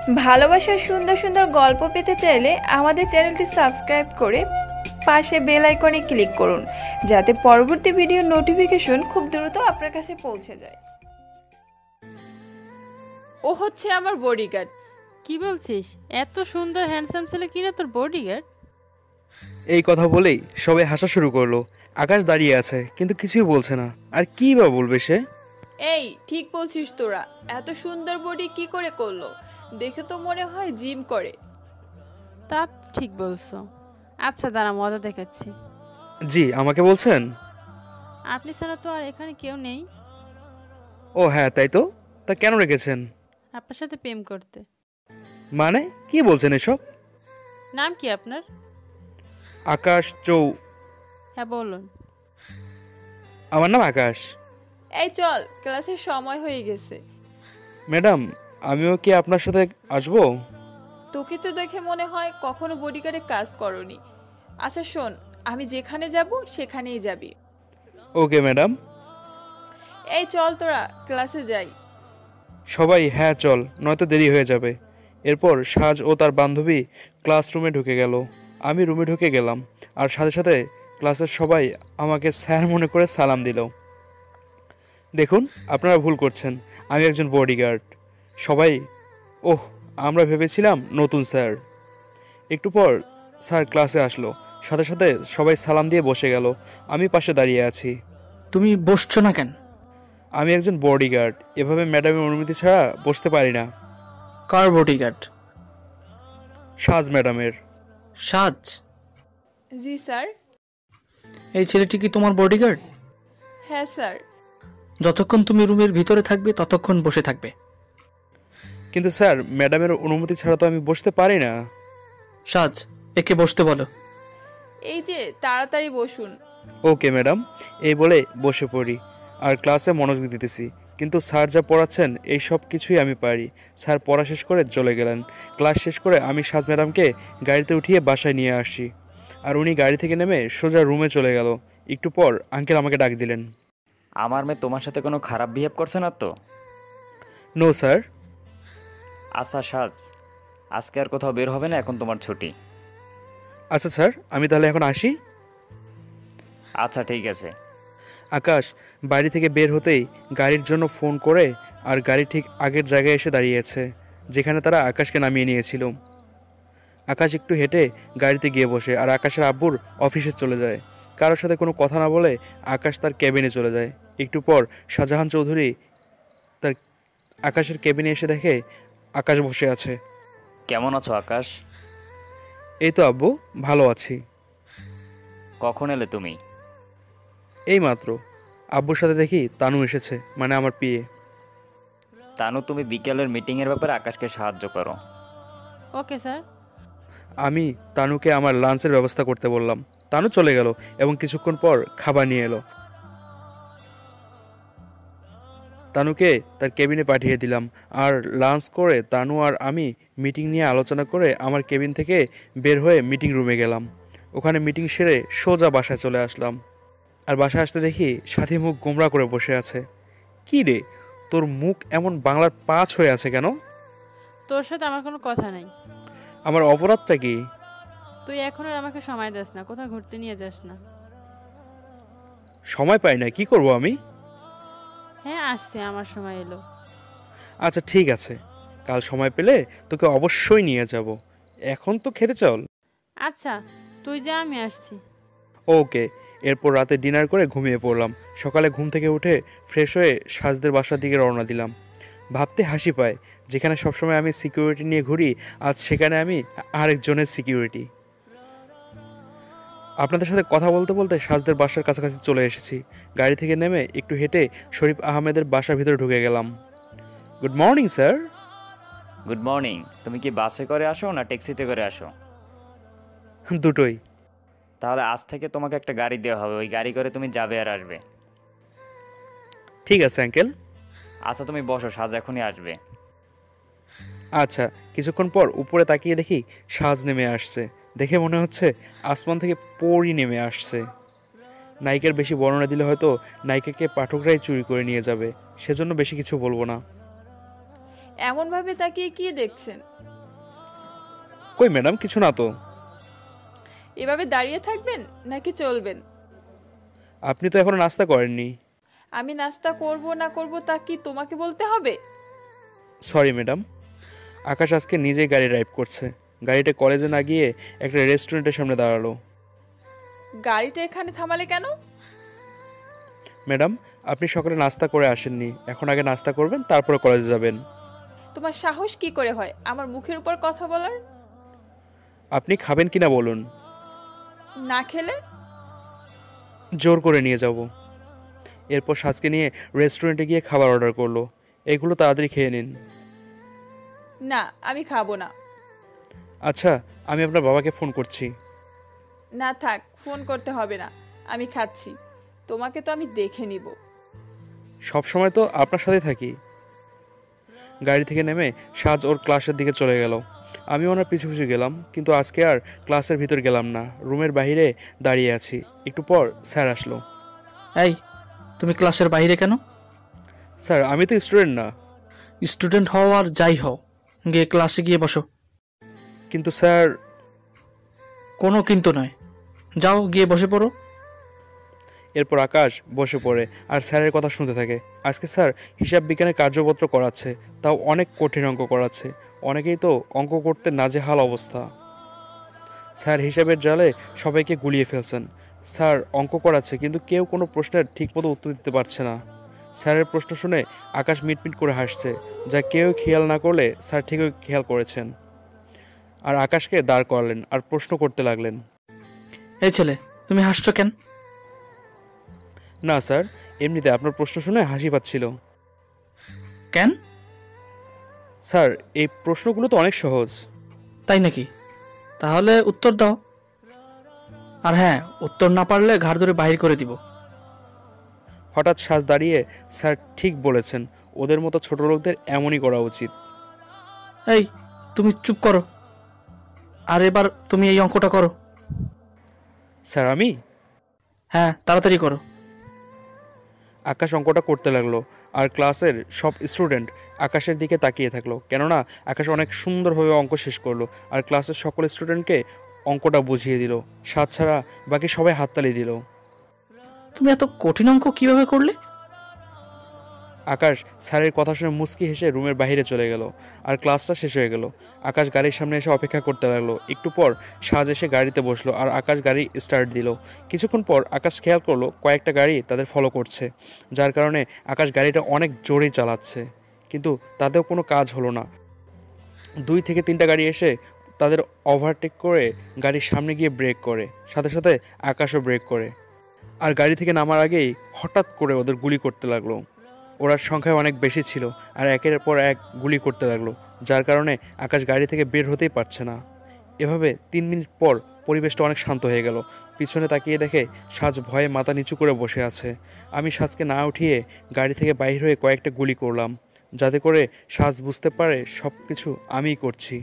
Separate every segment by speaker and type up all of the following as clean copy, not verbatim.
Speaker 1: ভালোবাসার সুন্দর সুন্দর গল্প পেতে চাইলে আমাদের চ্যানেলটি সাবস্ক্রাইব করে পাশে বেল আইকনে ক্লিক করুন, যাতে পরবর্তী ভিডিওর নোটিফিকেশন খুব দ্রুত আপনার কাছে পৌঁছে যায়। ও হচ্ছে আমার বডিগার্ড।
Speaker 2: কি বলছিস? এত সুন্দর হ্যান্ডসাম ছেলে কিনা তোর বডিগার্ড?
Speaker 3: এই কথা বলেই সবাই হাসা শুরু করলো। আকাশ দাঁড়িয়ে আছে কিন্তু কিছুই বলছে না। আর কি বা বলবে সে?
Speaker 1: এই ঠিক বলছিস তোরা, এত সুন্দর বডি কি করে করলো? দেখে তো মনে হয় জিম করে।
Speaker 2: তা ঠিক বলছো। আচ্ছা দাঁড়া, মজা দেখাচ্ছি।
Speaker 3: জি, আমাকে বলছেন?
Speaker 2: আপনি ছাড়া তো আর এখানে কেউ নেই।
Speaker 3: ও হ্যাঁ, তাই তো। তা কেন রেখেছেন?
Speaker 2: আপনার সাথে প্রেম করতে।
Speaker 3: মানে কি বলছেন এসব?
Speaker 2: নাম কি আপনার?
Speaker 3: আকাশ চৌ।
Speaker 2: হ্যাঁ বলুন।
Speaker 3: আমার নাম আকাশ।
Speaker 1: এই চল, ক্লাসের সময় হয়ে গেছে।
Speaker 3: ম্যাডাম, আমিও কি আপনার সাথে আসবো?
Speaker 1: তোকে তো দেখে মনে হয় কখনো বডিগার্ডে কাজ করনি। আচ্ছা শোন, আমি যেখানে যাব সেখানেই যাবি।
Speaker 3: Okay madam.
Speaker 1: এই চল তোরা ক্লাসে যাই।
Speaker 3: সবাই হ্যাঁ চল, নয়তো দেরি হয়ে যাবে। এরপর সাজ ও তার বান্ধবী ক্লাসরুমে ঢুকে গেল। আমি রুমে ঢুকে গেলাম আর সাথে সাথে ক্লাসের সবাই আমাকে স্যার মনে করে সালাম দিল। দেখুন, আপনারা ভুল করছেন, আমি একজন বডিগার্ড। সবাই ওহ, আমরা ভেবেছিলাম নতুন স্যার। একটু পর স্যার ক্লাসে আসলো, সাথে সাথে সবাই সালাম দিয়ে বসে গেল। আমি পাশে দাঁড়িয়ে আছি।
Speaker 4: তুমি বসছো না কেন?
Speaker 3: আমি একজন বডিগার্ড, এভাবে ম্যাডামের অনুমতি ছাড়া বসতে পারি না।
Speaker 4: কার বডিগার্ড?
Speaker 3: সাজ ম্যাডামের।
Speaker 4: সাজ?
Speaker 1: জি স্যার।
Speaker 4: এই ছেলেটি কি তোমার বডিগার্ড?
Speaker 1: হ্যাঁ স্যার।
Speaker 4: যতক্ষণ তুমি রুমের ভিতরে থাকবে ততক্ষণ বসে থাকবে।
Speaker 3: কিন্তু স্যার, ম্যাডামের অনুমতি ছাড়া তো আমি বসতে পারি না।
Speaker 4: সাজ, একে বসতে বলো।
Speaker 1: এই যে তাড়াতাড়ি বসুন।
Speaker 3: Okay madam. এই বলে বসে পড়ি আর ক্লাসে মনোযোগ দিতেছি। কিন্তু স্যার যা পড়াচ্ছেন এই সব কিছুই আমি পারি। স্যার পড়া শেষ করে চলে গেলেন। ক্লাস শেষ করে আমি সাজ ম্যাডামকে গাড়িতে উঠিয়ে বাসায় নিয়ে আসি। আর উনি গাড়ি থেকে নেমে সোজা রুমে চলে গেল। একটু পর আঙ্কেল আমাকে ডাক দিলেন।
Speaker 5: আমার মেয়ে তোমার সাথে কোনো খারাপ বিহেভ করছে না তো?
Speaker 3: No sir.
Speaker 5: আচ্ছা সাজ, আজকে আর কোথাও বের হবে না, এখন তোমার ছুটি।
Speaker 3: আচ্ছা স্যার, আমি তাহলে এখন আসি।
Speaker 5: আচ্ছা ঠিক আছে।
Speaker 3: আকাশ বাড়ি থেকে বের হতেই গাড়ির জন্য ফোন করে আর গাড়ি ঠিক আগের জায়গায় এসে দাঁড়িয়েছে যেখানে তারা আকাশকে নামিয়ে নিয়েছিল। আকাশ একটু হেঁটে গাড়িতে গিয়ে বসে আর আকাশের আব্বুর অফিসে চলে যায়। কারোর সাথে কোনো কথা না বলে আকাশ তার কেবিনে চলে যায়। একটু পর শাহজাহান চৌধুরী তার আকাশের কেবিনে এসে দেখে আকাশ বসে আছে।
Speaker 5: কেমন আছো আকাশ?
Speaker 3: এই তো আব্বু, ভালো আছি।
Speaker 5: কখন এলে তুমি?
Speaker 3: এই মাত্র। আব্বুর সাথে দেখি তানু এসেছে, মানে আমার পিএ।
Speaker 5: তানু, তুমি বিকেলের মিটিংয়ের ব্যাপারে আকাশকে সাহায্য করো।
Speaker 2: Okay sir.
Speaker 3: আমি তানুকে আমার লাঞ্চের ব্যবস্থা করতে বললাম। তানু চলে গেল এবং কিছুক্ষণ পর খাবার নিয়ে এলো। তানুকে তার কেবিনে পাঠিয়ে দিলাম আর লাঞ্চ করে তানু আর আমি মিটিং নিয়ে আলোচনা করে আমার কেবিন থেকে বের হয়ে মিটিং রুমে গেলাম। ওখানে মিটিং সেরে সোজা বাসায় চলে আসলাম। আর বাসায় আসতে দেখি সাথী মুখ গোমরা করে বসে আছে। কি রে, তোর মুখ এমন বাংলার পাঁচ হয়ে আছে কেন?
Speaker 2: তোর সাথে আমার কোনো কথা নাই।
Speaker 3: আমার অপরাধটা কি?
Speaker 2: তুই এখন আর আমাকে সময় দিস না, কোথাও ঘুরতে নিয়ে যাস না।
Speaker 3: সময় পাই না, কি করব আমি?
Speaker 2: হ্যাঁ আসছে, আমার সময় এলো।
Speaker 3: আচ্ছা ঠিক আছে, কাল সময় পেলে তোকে অবশ্যই নিয়ে যাব। এখন তো খেতে চল।
Speaker 2: আচ্ছা তুই যা, আমি আসছি।
Speaker 3: ওকে। এরপর রাতে ডিনার করে ঘুমিয়ে পড়লাম। সকালে ঘুম থেকে উঠে ফ্রেশ হয়ে সাজদের বাসার দিকে রওনা দিলাম। ভাবতে হাসি পায়, যেখানে সবসময় আমি সিকিউরিটি নিয়ে ঘুরি, আজ সেখানে আমি আরেকজনের সিকিউরিটি। আপনাদের সাথে কথা বলতে বলতে সাজদের বাসার কাছাকাছি চলে এসেছি। গাড়ি থেকে নেমে একটু হেঁটে শরীফ আহমেদের বাসার ভিতরে ঢুকে গেলাম। Good morning sir.
Speaker 5: Good morning. তুমি কি বাসে করে আসো না ট্যাক্সিতে করে আসো?
Speaker 3: দুটোই।
Speaker 5: তাহলে আজ থেকে তোমাকে একটা গাড়ি দেওয়া হবে, ওই গাড়ি করে তুমি যাবে আর আসবে।
Speaker 3: ঠিক আছে আঙ্কেল।
Speaker 5: আচ্ছা তুমি বসো, সাজ এখনই আসবে।
Speaker 3: আচ্ছা। কিছুক্ষণ পর উপরে তাকিয়ে দেখি সাজ নেমে আসছে। দেখে মনে হচ্ছে আসমান থেকে পরই নেমে আসছে। নায়িকার বেশি বর্ণনা দিলে হয়তো নায়িকাকে পাঠকরাই চুরি করে নিয়ে যাবে, সেজন্য বেশি কিছু বলবো না।
Speaker 1: এমনভাবে তাকিয়ে কি দেখছেন?
Speaker 3: কই ম্যাডাম, কিছু না তো।
Speaker 1: এভাবে দাঁড়িয়ে থাকবেন নাকি চলবেন?
Speaker 3: আপনি তো এখনো নাস্তা করেননি।
Speaker 1: আমি নাস্তা করব না করব তা কি তোমাকে বলতে হবে?
Speaker 3: Sorry madam. আকাশ আজকে নিজেই গাড়ি ড্রাইভ করছে। গাড়িটা কলেজে না গিয়ে একটা রেস্টুরেন্টের সামনে দাঁড়ালো।
Speaker 1: গাড়িটা এখানে থামালে কেন?
Speaker 3: ম্যাডাম, আপনি সকালে নাস্তা করে আসেননি, এখন আগে নাস্তা করবেন তারপরে কলেজে যাবেন।
Speaker 1: তোমার সাহস কি করে হয় আমার মুখের উপর কথা বলার?
Speaker 3: আপনি খাবেন কিনা বলুন,
Speaker 1: না খেলে?
Speaker 3: জোর করে নিয়ে যাব। এরপর সাজকে নিয়ে রেস্টুরেন্টে গিয়ে খাবার অর্ডার করলো। এগুলো তাড়াতাড়ি খেয়ে নিন।
Speaker 1: না, আমি খাবো না।
Speaker 3: আচ্ছা, আমি আপনার বাবাকে ফোন করছি।
Speaker 1: না থাক, ফোন করতে হবে না, আমি খাচ্ছি। তোমাকে তো আমি দেখে নিব।
Speaker 3: সব সময় তো আপনার সাথেই থাকি। গাড়ি থেকে নেমে সাজ ওর ক্লাসের দিকে চলে গেল। আমি ওনার পিছু পিছু গেলাম, কিন্তু আজকে আর ক্লাসের ভিতর গেলাম না, রুমের বাইরে দাঁড়িয়ে আছি। একটু পর স্যার আসলো।
Speaker 4: এই, তুমি ক্লাসের বাইরে কেন?
Speaker 3: স্যার, আমি তো স্টুডেন্ট না।
Speaker 4: স্টুডেন্ট হও আর যাই হও, গিয়ে ক্লাসে গিয়ে বসো।
Speaker 3: কিন্তু স্যার।
Speaker 4: কোনো কিন্তু নয়, যাও গিয়ে বসে পড়ো।
Speaker 3: এরপর আকাশ বসে পড়ে আর স্যারের কথা শুনতে থাকে। আজকে স্যার হিসাব বিজ্ঞানের কার্যপত্র করাচ্ছে, তাও অনেক কঠিন অঙ্ক করাচ্ছে। অনেকেই তো অঙ্ক করতে নাজেহাল অবস্থা। স্যার হিসাবের জালে সবাইকে গুলিয়ে ফেলছেন। স্যার অঙ্ক করাচ্ছে, কিন্তু কেউ কোনো প্রশ্নের ঠিকমতো উত্তর দিতে পারছে না। স্যারের প্রশ্ন শুনে আকাশ মিটমিট করে হাসছে, যা কেউ খেয়াল না করলে স্যার ঠিকই খেয়াল করেছেন। আর আকাশকে দাঁড় করালেন আর প্রশ্ন করতে লাগলেন।
Speaker 4: এই ছেলে, তুমি হাসছো কেন?
Speaker 3: না স্যার, এমনিতে আপনার প্রশ্ন শুনে হাসি পাচ্ছিল।
Speaker 4: কেন?
Speaker 3: স্যার, এই প্রশ্নগুলো তো অনেক সহজ।
Speaker 4: তাই নাকি? তাহলে উত্তর দাও। আর হ্যাঁ, উত্তর না পারলে ঘাড় ধরে বাহির করে দিব।
Speaker 3: হঠাৎ সাজ দাঁড়িয়ে, স্যার ঠিক বলেছেন, ওদের মতো ছোট লোকদের এমনই করা উচিত।
Speaker 4: এই, তুমি চুপ করো। আর এবার তুমি এই অঙ্কটা করো।
Speaker 3: স্যার আমি?
Speaker 4: হ্যাঁ, তাড়াতাড়ি করো।
Speaker 3: আকাশ অঙ্কটা করতে লাগলো, আর ক্লাসের সব স্টুডেন্ট আকাশের দিকে তাকিয়ে থাকলো, কেননা আকাশ অনেক সুন্দরভাবে অঙ্ক শেষ করলো। আর ক্লাসের সকল স্টুডেন্টকে অঙ্কটা বুঝিয়ে দিল। সাত ছাড়া বাকি সবাই হাততালি দিল।
Speaker 4: তুমি এত কঠিন অঙ্ক কিভাবে করলে?
Speaker 3: আকাশ স্যারের কথা শুনে মুচকি হেসে রুমের বাইরে চলে গেল, আর ক্লাসটা শেষ হয়ে গেল। আকাশ গাড়ির সামনে এসে অপেক্ষা করতে লাগলো। একটু পর সাজ এসে গাড়িতে বসলো, আর আকাশ গাড়ি স্টার্ট দিল। কিছুক্ষণ পর আকাশ খেয়াল করলো কয়েকটা গাড়ি তাদের ফলো করছে, যার কারণে আকাশ গাড়িটা অনেক জোরেই চালাচ্ছে, কিন্তু তাতেও কোনো কাজ হলো না। 2 থেকে 3টা গাড়ি এসে তাদের ওভারটেক করে গাড়ির সামনে গিয়ে ব্রেক করে, সাথে সাথে আকাশও ব্রেক করে। আর গাড়ি থেকে নামার আগেই হঠাৎ করে ওদের গুলি করতে লাগলো। ওরা সংখ্যায় অনেক বেশি ছিল, আর একের পর এক গুলি করতে লাগলো, যার কারণে আকাশ গাড়ি থেকে বের হতেই পারছে না। এভাবে 3 মিনিট পর পরিবেশটা অনেক শান্ত হয়ে গেল। পিছনে তাকিয়ে দেখে সাজ ভয়ে মাথা নিচু করে বসে আছে। আমি সাজকে না উঠিয়ে গাড়ি থেকে বাইর হয়ে কয়েকটা গুলি করলাম, যাতে করে সাজ বুঝতে পারে সব কিছু আমিই করছি।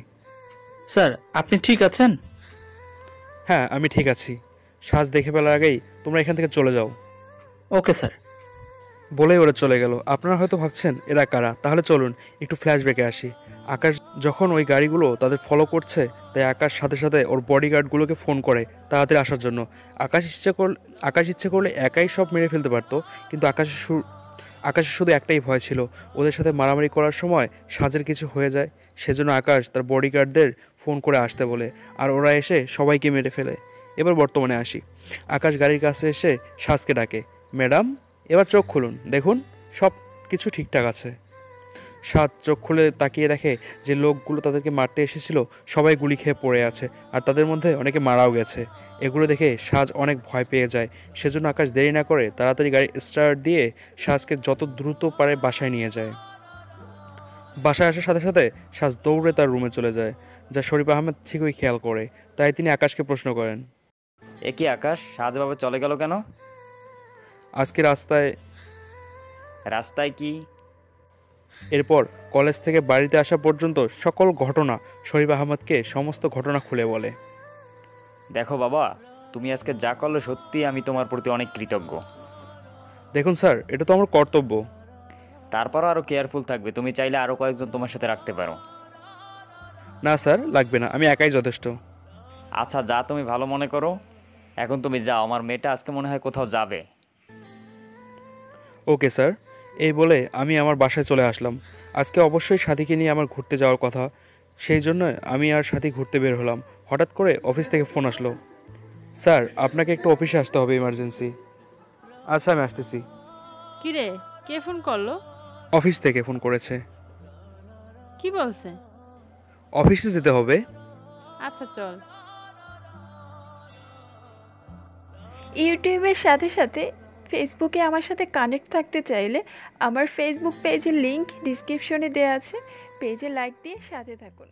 Speaker 4: স্যার, আপনি ঠিক আছেন?
Speaker 3: হ্যাঁ, আমি ঠিক আছি। সাজ দেখে ফেলার আগেই তোমরা এখান থেকে চলে যাও।
Speaker 4: Okay sir.
Speaker 3: বলেই ওরা চলে গেল। আপনারা হয়তো ভাবছেন এরা কারা, তাহলে চলুন একটু ফ্ল্যাশব্যাকে আসি। আকাশ যখন ওই গাড়িগুলো তাদের ফলো করছে, তাই আকাশ সাথে সাথে ওর বডিগার্ডগুলোকে ফোন করে তাড়াতাড়ি আসার জন্য। আকাশ ইচ্ছে করলে একাই সব মেরে ফেলতে পারতো, কিন্তু আকাশের শুধু একটাই ভয় ছিল, ওদের সাথে মারামারি করার সময় সাজের কিছু হয়ে যায়। সেজন্য আকাশ তার বডিগার্ডদের ফোন করে আসতে বলে, আর ওরা এসে সবাইকে মেরে ফেলে। এবার বর্তমানে আসি। আকাশ গাড়ির কাছে এসে সাজকে ডাকে, ম্যাডাম এবার চোখ খুলুন, দেখুন সব কিছু ঠিকঠাক আছে। সাজ চোখ খুলে তাকিয়ে দেখে যে লোকগুলো তাদেরকে মারতে এসেছিল সবাই গুলি খেয়ে পড়ে আছে, আর তাদের মধ্যে অনেকে মারাও গেছে। এগুলো দেখে সাজ অনেক ভয় পেয়ে যায়। সেজন্য আকাশ দেরি না করে তাড়াতাড়ি গাড়ি স্টার্ট দিয়ে সাজকে যত দ্রুত পারে বাসায় নিয়ে যায়। বাসায় আসার সাথে সাথে সাজ দৌড়ে তার রুমে চলে যায়, যা শরীফ আহমেদ ঠিকই খেয়াল করে। তাই তিনি আকাশকে প্রশ্ন করেন,
Speaker 5: এ কি আকাশ, সাজবাবা চলে গেল কেন?
Speaker 3: আজকে রাস্তায়।
Speaker 5: রাস্তায় কি?
Speaker 3: এরপর কলেজ থেকে বাড়িতে আসা পর্যন্ত সকল ঘটনা শরীফ আহমদকে সমস্ত ঘটনা খুলে বলে।
Speaker 5: দেখো বাবা, তুমি আজকে যা করলে সত্যি আমি তোমার প্রতি অনেক কৃতজ্ঞ।
Speaker 3: দেখুন স্যার, এটা তো আমার কর্তব্য।
Speaker 5: তারপরও আরও কেয়ারফুল থাকবে। তুমি চাইলে আরও কয়েকজন তোমার সাথে রাখতে পারো।
Speaker 3: না স্যার, লাগবে না, আমি একাই যথেষ্ট।
Speaker 5: আচ্ছা, যা তুমি ভালো মনে করো। এখন তুমি যাও, আমার মেয়েটা আজকে মনে হয় কোথাও যাবে।
Speaker 3: Okay sir. এই বলে আমি আমার বাসায় চলে আসলাম। আজকে অবশ্যই সাথীকে নিয়ে আমার ঘুরতে যাওয়ার কথা, সেই জন্য আমি আর সাথী ঘুরতে বের হলাম। হঠাৎ করে অফিস থেকে ফোন আসলো, স্যার আপনাকে একটু অফিসে আসতে হবে, ইমার্জেন্সি। আচ্ছা আমি আসতেছি।
Speaker 2: কিরে, কে ফোন করলো?
Speaker 3: অফিস থেকে ফোন করেছে,
Speaker 2: কি বলছে?
Speaker 3: অফিসে যেতে হবে।
Speaker 2: আচ্ছা চল।
Speaker 1: ইউটিউবের সাথে সাথে ফেসবুকে আমার সাথে কানেক্ট থাকতে চাইলে আমার ফেসবুক পেজের লিংক ডিসক্রিপশনে দেওয়া আছে, পেজে লাইক দিয়ে সাথে থাকুন।